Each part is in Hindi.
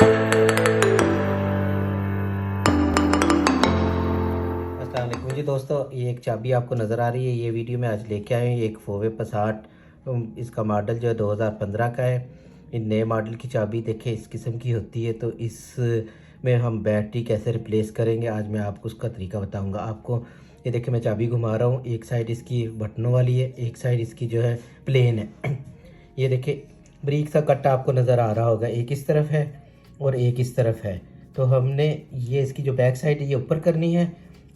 अस्सलाम वालेकुम जी दोस्तों, ये एक चाबी आपको नज़र आ रही है। ये वीडियो में आज लेके आए हैं। एक फोवे पसाट, इसका मॉडल जो है 2015 का है। इन नए मॉडल की चाबी देखें इस किस्म की होती है। तो इस में हम बैटरी कैसे रिप्लेस करेंगे, आज मैं आपको उसका तरीका बताऊंगा आपको। ये देखिए मैं चाबी घुमा रहा हूँ। एक साइड इसकी बटनों वाली है, एक साइड इसकी जो है प्लेन है। ये देखिए ब्रिक सा कट्टा आपको नज़र आ रहा होगा, एक इस तरफ है और एक इस तरफ है। तो हमने ये इसकी जो बैक साइड है ये ऊपर करनी है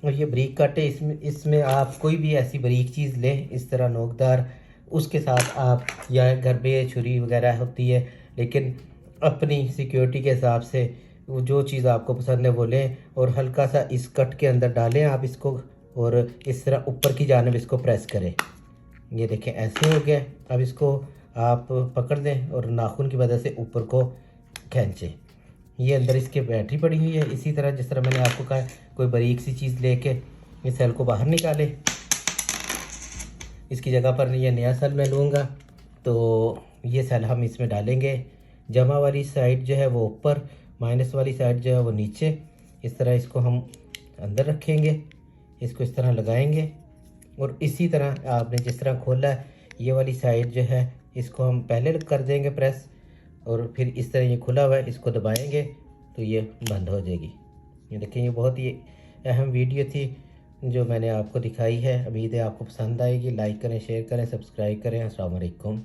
और ये ब्रिक कट है। इसमें इसमें आप कोई भी ऐसी बारीक चीज़ लें इस तरह नोकदार, उसके साथ आप, या घर पे छुरी वगैरह होती है, लेकिन अपनी सिक्योरिटी के हिसाब से वो जो चीज़ आपको पसंद है वो लें और हल्का सा इस कट के अंदर डालें आप इसको, और इस तरह ऊपर की जानिब इसको प्रेस करें। ये देखें ऐसे हो गया। अब इसको आप पकड़ दें और नाखून की मदद से ऊपर को खींचें। ये अंदर इसके बैटरी पड़ी हुई है। इसी तरह जिस तरह मैंने आपको कहा, कोई बारीक सी चीज़ लेके इस सेल को बाहर निकालें। इसकी जगह पर ये नया सेल मैं लूँगा, तो ये सेल हम इसमें डालेंगे। जमा वाली साइड जो है वो ऊपर, माइनस वाली साइड जो है वो नीचे। इस तरह इसको हम अंदर रखेंगे, इसको इस तरह लगाएंगे और इसी तरह आपने जिस तरह खोला है ये वाली साइड जो है इसको हम पहले कर देंगे प्रेस, और फिर इस तरह ये खुला हुआ है इसको दबाएंगे तो ये बंद हो जाएगी। ये देखें, ये बहुत ही अहम वीडियो थी जो मैंने आपको दिखाई है। उम्मीद है आपको पसंद आएगी। लाइक करें, शेयर करें, सब्सक्राइब करें। अस्सलाम वालेकुम।